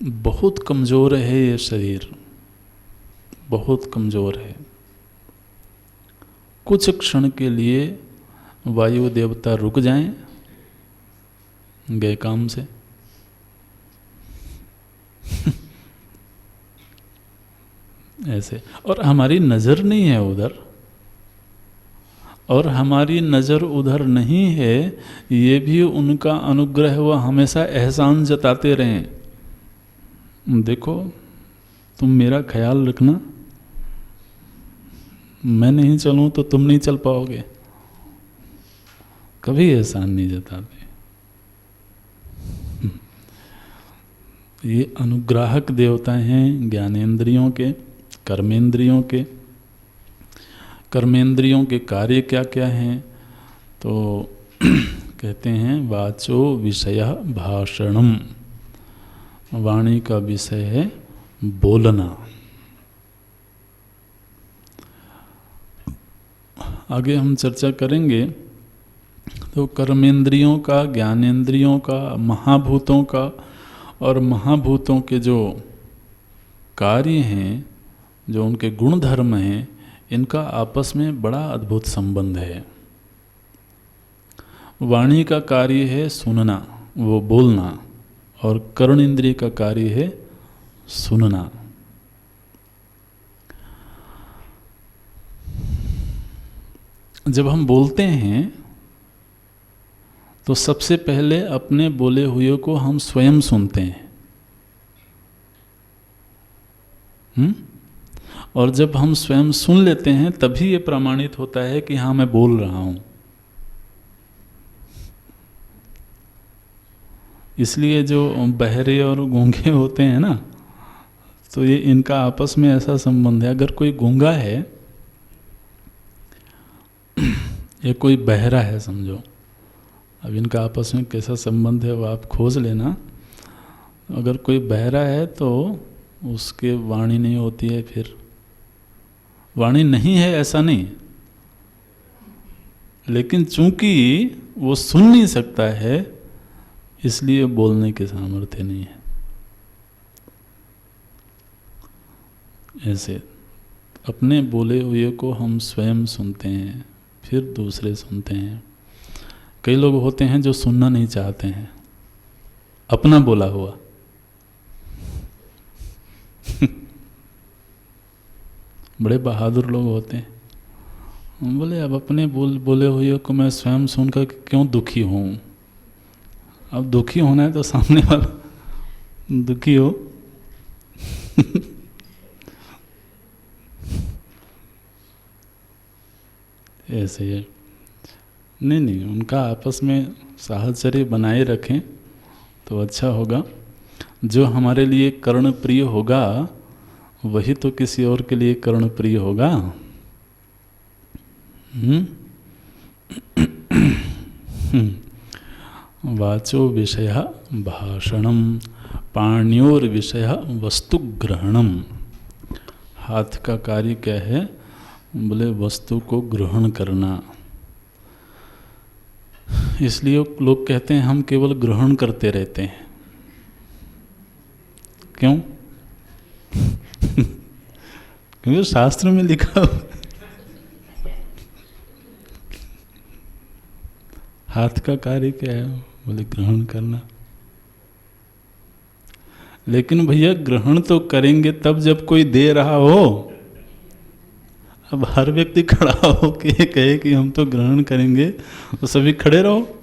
बहुत कमज़ोर है ये शरीर, बहुत कमज़ोर है। कुछ क्षण के लिए वायु देवता रुक जाएं, गए काम से। ऐसे, और हमारी नज़र नहीं है उधर, और हमारी नज़र उधर नहीं है, ये भी उनका अनुग्रह। वह हमेशा एहसान जताते रहें, देखो तुम मेरा ख्याल रखना, मैं नहीं चलूं तो तुम नहीं चल पाओगे। कभी एहसान नहीं जताते। ये अनुग्राहक देवता हैं ज्ञानेंद्रियों के, कर्मेंद्रियों के। कर्मेंद्रियों के कार्य क्या क्या हैं? तो कहते हैं वाचो विषय भाषणम, वाणी का विषय है बोलना। आगे हम चर्चा करेंगे। तो कर्मेंद्रियों का, ज्ञानेंद्रियों का, महाभूतों का और महाभूतों के जो कार्य हैं, जो उनके गुण धर्म हैं, इनका आपस में बड़ा अद्भुत संबंध है। वाणी का कार्य है सुनना, वो बोलना, और कर्ण इंद्रिय का कार्य है सुनना। जब हम बोलते हैं तो सबसे पहले अपने बोले हुए को हम स्वयं सुनते हैं। और जब हम स्वयं सुन लेते हैं तभी ये प्रमाणित होता है कि हाँ मैं बोल रहा हूँ। इसलिए जो बहरे और गूंगे होते हैं ना, तो ये इनका आपस में ऐसा संबंध है। अगर कोई गूंगा है या कोई बहरा है समझो, अब इनका आपस में कैसा संबंध है वो आप खोज लेना। अगर कोई बहरा है तो उसके वाणी नहीं होती है, फिर वाणी नहीं है ऐसा नहीं, लेकिन चूंकि वो सुन नहीं सकता है इसलिए बोलने के सामर्थ्य नहीं है। ऐसे अपने बोले हुए को हम स्वयं सुनते हैं, फिर दूसरे सुनते हैं। कई लोग होते हैं जो सुनना नहीं चाहते हैं अपना बोला हुआ। बड़े बहादुर लोग होते हैं, बोले अब अपने बोले हुए को मैं स्वयं सुनकर क्यों दुखी हूँ। अब दुखी होना है तो सामने वाला दुखी हो। ऐसे है। नहीं, उनका आपस में साहचर्य बनाए रखें तो अच्छा होगा। जो हमारे लिए कर्णप्रिय होगा वही तो किसी और के लिए कर्णप्रिय होगा। वाचो विषय भाषणम, पाण्योर विषय वस्तुग्रहणम। हाथ का कार्य क्या है? बोले वस्तु को ग्रहण करना। इसलिए लोग कहते हैं हम केवल ग्रहण करते रहते हैं। क्यों? क्योंकि शास्त्र में लिखा हुआ हाथ का कार्य क्या है? बोले ग्रहण करना। लेकिन भैया ग्रहण तो करेंगे तब जब कोई दे रहा हो। अब हर व्यक्ति खड़ा हो के कहे कि हम तो ग्रहण करेंगे, तो सभी खड़े रहो।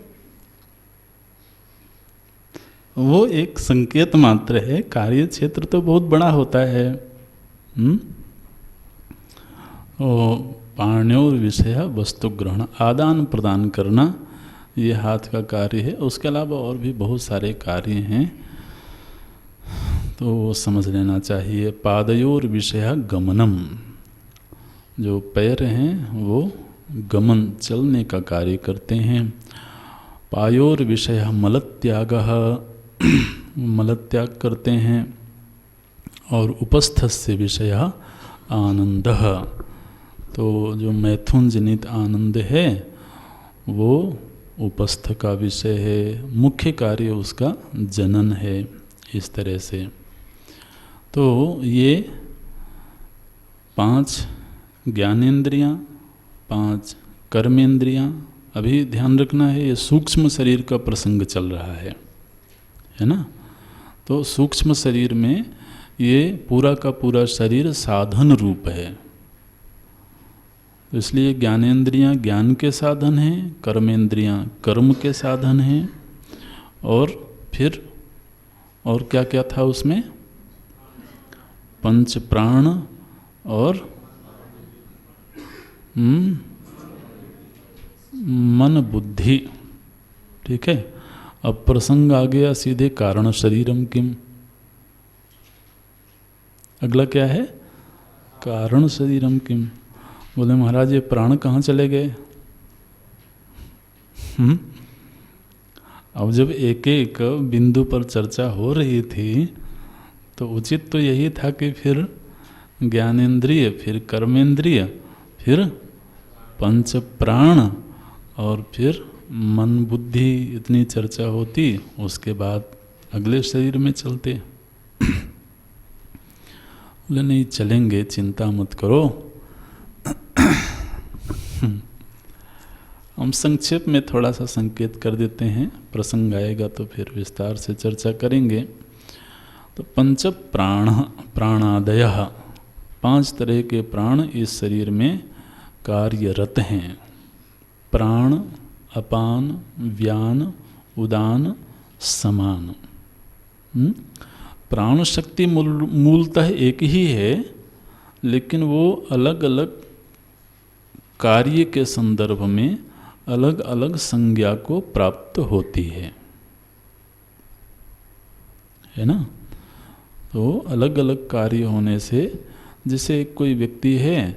वो एक संकेत मात्र है, कार्य क्षेत्र तो बहुत बड़ा होता है। पाण्योर विषय वस्तु ग्रहण, आदान प्रदान करना, ये हाथ का कार्य है। उसके अलावा और भी बहुत सारे कार्य हैं, तो वो समझ लेना चाहिए। पादयोर विषय गमनम, जो पैर हैं वो गमन, चलने का कार्य करते हैं। पायोर विषय मलत्याग, मलत्याग करते हैं। और उपस्थस्य विषय आनंद, तो जो मैथुन जनित आनंद है वो उपस्थ का विषय है, मुख्य कार्य उसका जनन है। इस तरह से तो ये 5 ज्ञानेंद्रियाँ, 5 कर्मेंद्रियाँ। अभी ध्यान रखना है, ये सूक्ष्म शरीर का प्रसंग चल रहा है ना। तो सूक्ष्म शरीर में ये पूरा का पूरा शरीर साधन रूप है। तो इसलिए ज्ञानेंद्रियाँ ज्ञान के साधन हैं, कर्मेंद्रियाँ कर्म के साधन हैं। और फिर और क्या क्या था उसमें? 5 प्राण और मन बुद्धि। ठीक है। अब प्रसंग आ गया सीधे कारण शरीरम किम। अगला क्या है? कारण शरीरम किम। बोले महाराज ये प्राण कहाँ चले गए? अब जब एक एक बिंदु पर चर्चा हो रही थी तो उचित तो यही था कि फिर ज्ञानेंद्रिय, फिर कर्मेंद्रिय, फिर 5 प्राण और फिर मन बुद्धि, इतनी चर्चा होती, उसके बाद अगले शरीर में चलते। बोले नहीं चलेंगे, चिंता मत करो। हम संक्षेप में थोड़ा सा संकेत कर देते हैं, प्रसंग आएगा तो फिर विस्तार से चर्चा करेंगे। तो 5 प्राण, प्राणादय, 5 तरह के प्राण इस शरीर में कार्यरत हैं। प्राण, अपान, व्यान, उदान, समान। प्राण शक्ति मूलतः एक ही है, लेकिन वो अलग अलग कार्य के संदर्भ में अलग अलग संज्ञा को प्राप्त होती है ना। तो अलग अलग कार्य होने से, जैसे कोई व्यक्ति है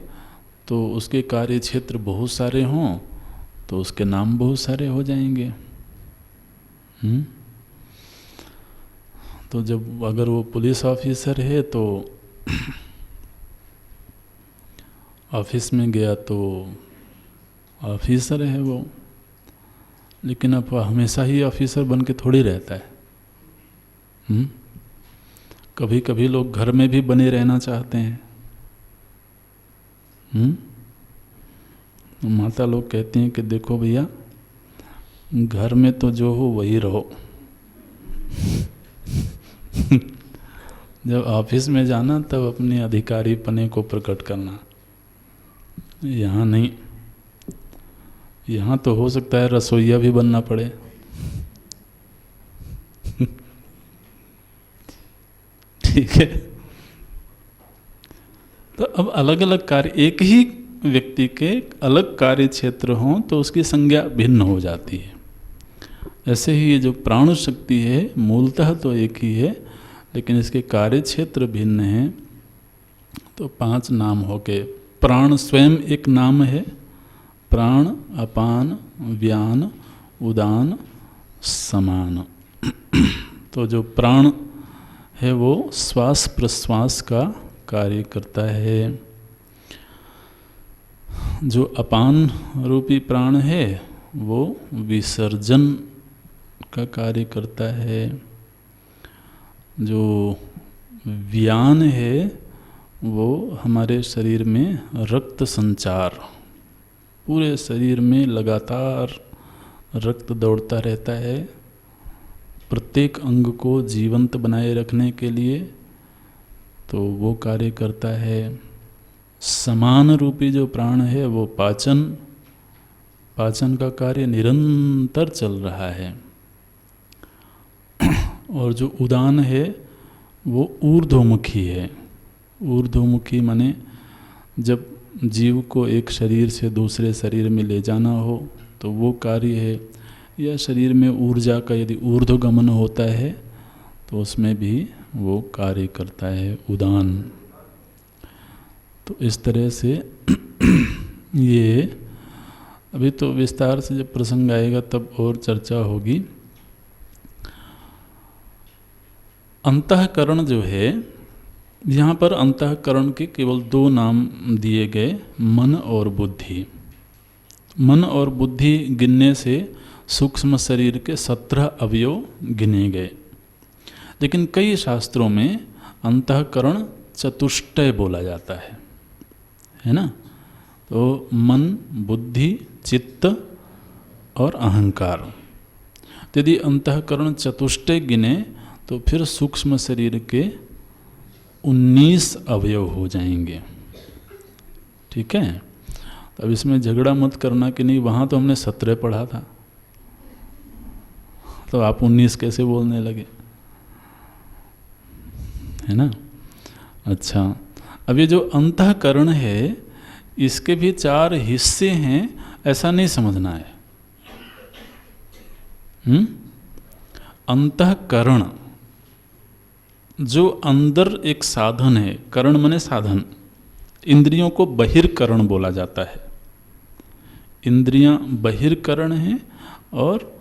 तो उसके कार्य क्षेत्र बहुत सारे हों तो उसके नाम बहुत सारे हो जाएंगे। तो जब अगर वो पुलिस ऑफिसर है तो ऑफिस में गया तो ऑफिसर है वो, लेकिन अब हमेशा ही ऑफिसर बन के थोड़ी रहता है। कभी कभी लोग घर में भी बने रहना चाहते हैं। माता लोग कहती हैं कि देखो भैया, घर में तो जो हो वही रहो, जब ऑफिस में जाना तब अपने अधिकारी पने को प्रकट करना। यहाँ नहीं, यहाँ तो हो सकता है रसोइया भी बनना पड़े। ठीक है। तो अब अलग अलग कार्य, एक ही व्यक्ति के अलग कार्य क्षेत्र हों तो उसकी संज्ञा भिन्न हो जाती है। ऐसे ही ये जो प्राण शक्ति है मूलतः तो एक ही है, लेकिन इसके कार्य क्षेत्र भिन्न हैं। तो 5 नाम हो गए। प्राण स्वयं एक नाम है। प्राण, अपान, व्यान, उदान, समान। तो जो प्राण है वो श्वास प्रश्वास का कार्य करता है। जो अपान रूपी प्राण है वो विसर्जन का कार्य करता है। जो व्यान है वो हमारे शरीर में रक्त संचार, पूरे शरीर में लगातार रक्त दौड़ता रहता है प्रत्येक अंग को जीवंत बनाए रखने के लिए, तो वो कार्य करता है। समान रूपी जो प्राण है वो पाचन का कार्य निरंतर चल रहा है। और जो उदान है वो ऊर्ध्वमुखी है। ऊर्ध्वमुखी माने जब जीव को एक शरीर से दूसरे शरीर में ले जाना हो तो वो कार्य है, या शरीर में ऊर्जा का यदि ऊर्ध्वगमन होता है तो उसमें भी वो कार्य करता है उदान। तो इस तरह से ये अभी तो विस्तार से जब प्रसंग आएगा तब और चर्चा होगी। अंतःकरण जो है, यहाँ पर अंतःकरण के केवल दो नाम दिए गए, मन और बुद्धि। मन और बुद्धि गिनने से सूक्ष्म शरीर के 17 अवयव गिने गए, लेकिन कई शास्त्रों में अंतःकरण चतुष्टय बोला जाता है ना। तो मन, बुद्धि, चित्त और अहंकार। यदि अंतःकरण चतुष्टय गिने तो फिर सूक्ष्म शरीर के 19 अवयव हो जाएंगे। ठीक है, अब इसमें झगड़ा मत करना कि नहीं वहाँ तो हमने 17 पढ़ा था, तो आप 19 कैसे बोलने लगे, है ना। अच्छा, अब ये जो अंतःकरण है इसके भी 4 हिस्से हैं, ऐसा नहीं समझना है। अंतःकरण जो अंदर एक साधन है, करण माने साधन, इंद्रियों को बहिर्करण बोला जाता है। इंद्रियां बहिर्करण हैं और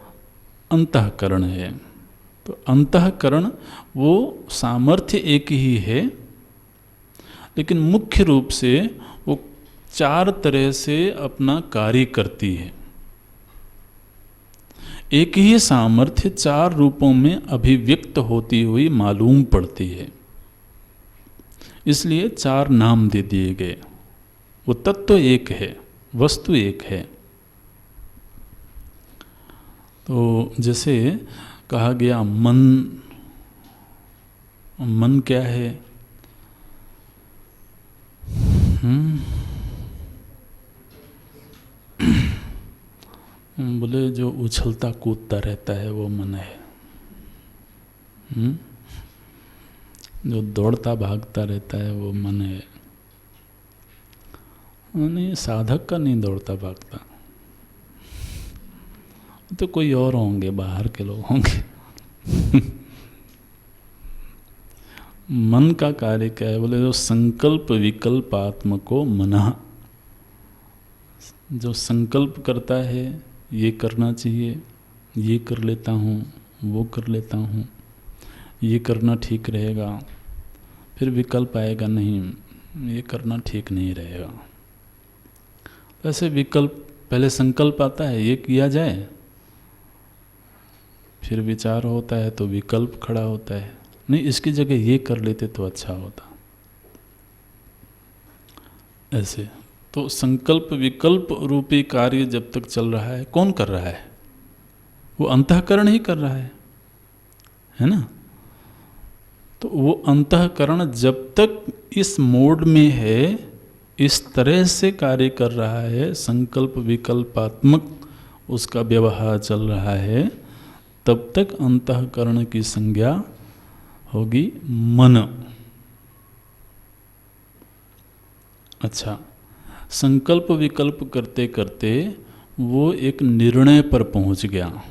अंतःकरण है। तो अंतःकरण वो सामर्थ्य एक ही है, लेकिन मुख्य रूप से वो 4 तरह से अपना कार्य करती है। एक ही सामर्थ्य 4 रूपों में अभिव्यक्त होती हुई मालूम पड़ती है, इसलिए 4 नाम दे दिए गए। वो तत्व एक है, वस्तु एक है। तो जैसे कहा गया मन क्या है? बोले जो उछलता कूदता रहता है वो मन है। जो दौड़ता भागता रहता है वो मन है। नहीं, साधक का नहीं दौड़ता भागता, तो कोई और होंगे, बाहर के लोग होंगे। मन का कार्य क्या है? बोले जो संकल्प विकल्पात्मको मनः, जो संकल्प करता है ये करना चाहिए, ये कर लेता हूँ, वो कर लेता हूँ, ये करना ठीक रहेगा, फिर विकल्प आएगा नहीं ये करना ठीक नहीं रहेगा। वैसे विकल्प पहले संकल्प आता है ये किया जाए, फिर विचार होता है तो विकल्प खड़ा होता है, नहीं इसकी जगह ये कर लेते तो अच्छा होता। ऐसे तो संकल्प विकल्प रूपी कार्य जब तक चल रहा है, कौन कर रहा है? वो अंतःकरण ही कर रहा है ना। तो वो अंतःकरण जब तक इस मोड में है, इस तरह से कार्य कर रहा है, संकल्प विकल्पात्मक उसका व्यवहार चल रहा है, तब तक अंतःकरण की संज्ञा होगी मन। अच्छा, संकल्प विकल्प करते करते वो एक निर्णय पर पहुंच गया,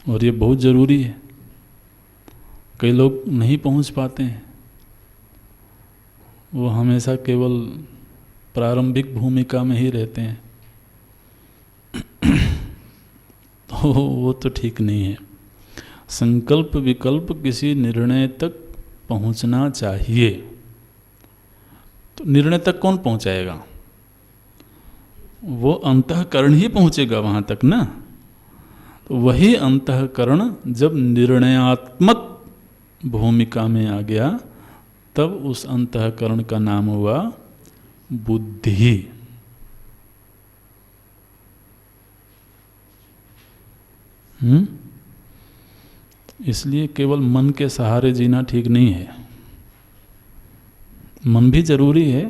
और ये बहुत ज़रूरी है। कई लोग नहीं पहुंच पाते हैं, वो हमेशा केवल प्रारंभिक भूमिका में ही रहते हैं। तो वो तो ठीक नहीं है। संकल्प विकल्प किसी निर्णय तक पहुंचना चाहिए। तो निर्णय तक कौन पहुंचाएगा? वो अंतःकरण ही पहुंचेगा वहां तक ना। तो वही अंतःकरण जब निर्णयात्मक भूमिका में आ गया, तब उस अंतःकरण का नाम हुआ बुद्धि। इसलिए केवल मन के सहारे जीना ठीक नहीं है। मन भी जरूरी है,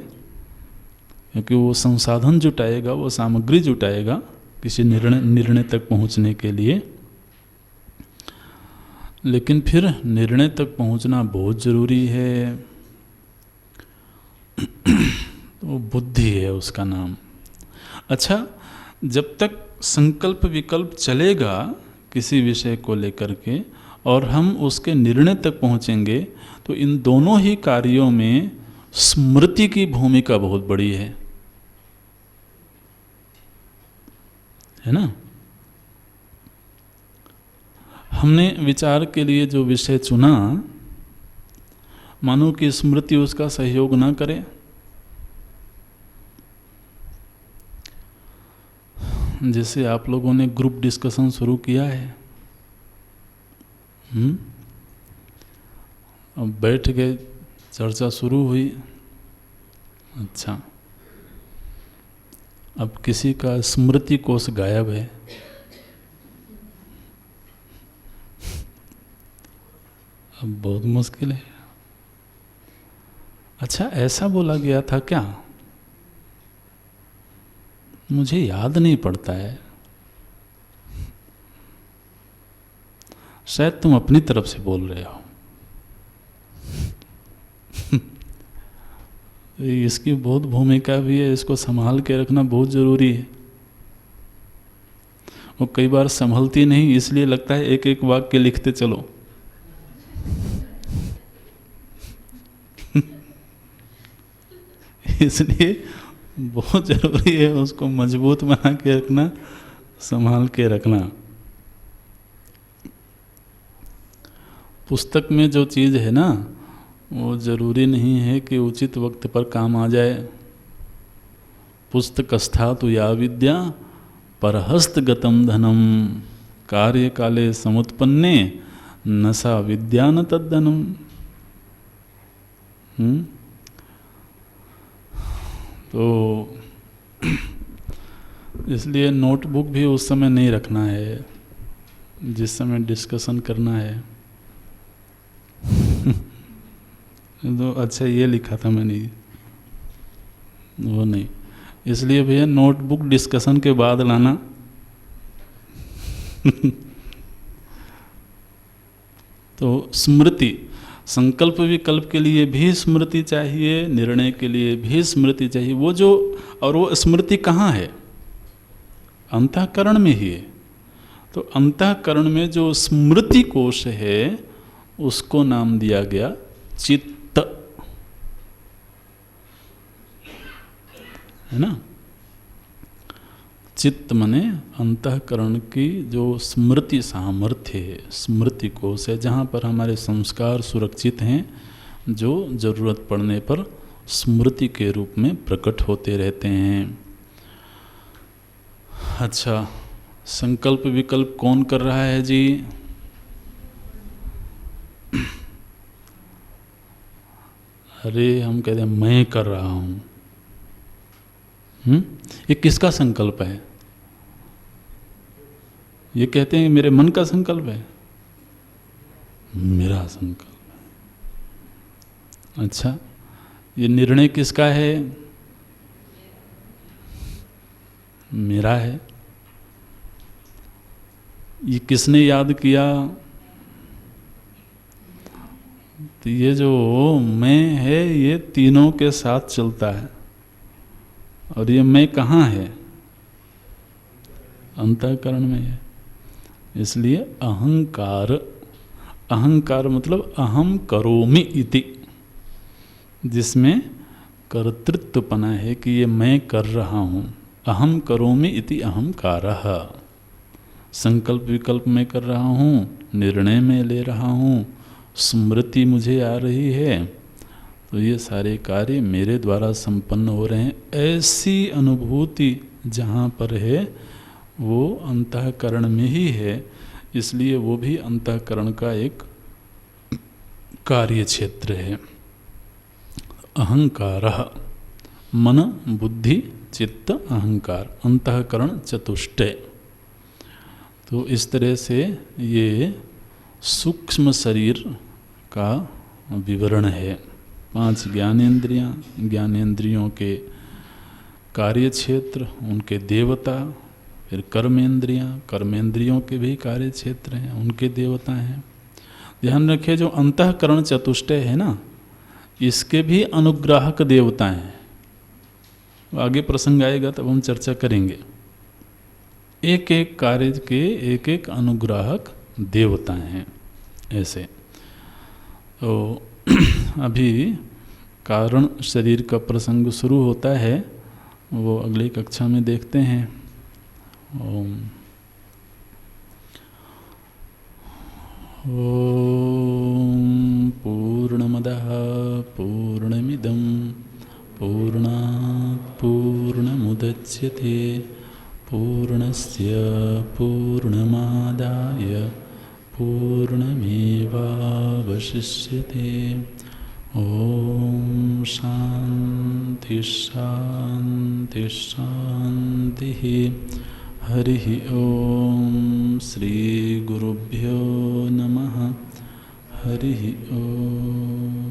क्योंकि वो संसाधन जुटाएगा, वो सामग्री जुटाएगा किसी निर्णय तक पहुंचने के लिए। लेकिन फिर निर्णय तक पहुंचना बहुत जरूरी है, तो बुद्धि है उसका नाम। अच्छा, जब तक संकल्प विकल्प चलेगा किसी विषय को लेकर के और हम उसके निर्णय तक पहुंचेंगे, तो इन दोनों ही कार्यों में स्मृति की भूमिका बहुत बड़ी है ना। हमने विचार के लिए जो विषय चुना, मानो कि स्मृति उसका सहयोग ना करे। जैसे आप लोगों ने ग्रुप डिस्कशन शुरू किया है, अब बैठ गए, चर्चा शुरू हुई। अच्छा, अब किसी का स्मृति कोश गायब है, अब बहुत मुश्किल है। अच्छा, ऐसा बोला गया था क्या? मुझे याद नहीं पड़ता है। शायद तुम अपनी तरफ से बोल रहे हो। इसकी बहुत भूमिका भी है, इसको संभाल के रखना बहुत जरूरी है। वो कई बार संभलती नहीं, इसलिए लगता है एक एक वाक्य लिखते चलो। इसलिए बहुत जरूरी है उसको मजबूत बना के रखना, संभाल के रखना। पुस्तक में जो चीज़ है ना, वो जरूरी नहीं है कि उचित वक्त पर काम आ जाए। पुस्तकस्था तु या विद्या परहस्तगतम धनम कार्य काले समुत्पन्ने न सा विद्या न तद्धनम। तो इसलिए नोटबुक भी उस समय नहीं रखना है जिस समय डिस्कशन करना है। तो अच्छा, ये लिखा था मैंने, वो नहीं। इसलिए भैया नोटबुक डिस्कशन के बाद लाना। तो स्मृति, संकल्प विकल्प के लिए भी स्मृति चाहिए, निर्णय के लिए भी स्मृति चाहिए। वो जो, और वो स्मृति कहाँ है? अंतःकरण में ही है। तो अंतःकरण में जो स्मृति कोश है उसको नाम दिया गया चित्त, है ना। चित्त मने अंतःकरण की जो स्मृति सामर्थ्य है, स्मृति कोश है, जहाँ पर हमारे संस्कार सुरक्षित हैं, जो जरूरत पड़ने पर स्मृति के रूप में प्रकट होते रहते हैं। अच्छा, संकल्प विकल्प कौन कर रहा है जी? अरे हम कहते हैं मैं कर रहा हूँ। ये किसका संकल्प है? ये कहते हैं मेरे मन का संकल्प है, मेरा संकल्प है। अच्छा, ये निर्णय किसका है? मेरा है। ये किसने याद किया? तो ये जो मैं है, ये तीनों के साथ चलता है। और ये मैं कहाँ है? अंतःकरण में है। इसलिए अहंकार, अहंकार मतलब अहम करोमि इति, जिसमें कर्तृत्वपना है कि ये मैं कर रहा हूँ। अहम करोमि इति अहंकारः। संकल्प विकल्प में कर रहा हूँ, निर्णय में ले रहा हूँ, स्मृति मुझे आ रही है, तो ये सारे कार्य मेरे द्वारा संपन्न हो रहे हैं। ऐसी अनुभूति जहाँ पर है वो अंतःकरण में ही है। इसलिए वो भी अंतःकरण का एक कार्य क्षेत्र है। अहंकार, मन बुद्धि चित्त अहंकार, अंतःकरण चतुष्टय। तो इस तरह से ये सूक्ष्म शरीर का विवरण है। 5 ज्ञानेंद्रियाँ, ज्ञानेंद्रियों के कार्य क्षेत्र, उनके देवता, फिर कर्मेंद्रियाँ, कर्मेंद्रियों के भी कार्य क्षेत्र हैं, उनके देवता हैं। ध्यान रखें, जो अंतःकरण चतुष्टय है ना, इसके भी अनुग्राहक देवता हैं। आगे प्रसंग आएगा तब हम चर्चा करेंगे। एक एक कार्य के एक एक अनुग्राहक देवता हैं ऐसे। तो अभी कारण शरीर का प्रसंग शुरू होता है, वो अगली कक्षा में देखते हैं। ओम पूर्णमदः पूर्णमिदं पूर्णात् पूर्णमुदच्यते पूर्णस्य पूर्णमादाय पूर्णमेवावशिष्यते। ॐ शान्ति शान्ति शान्तिः। हरिः ॐ श्री गुरुभ्यो नमः। हरिः ॐ।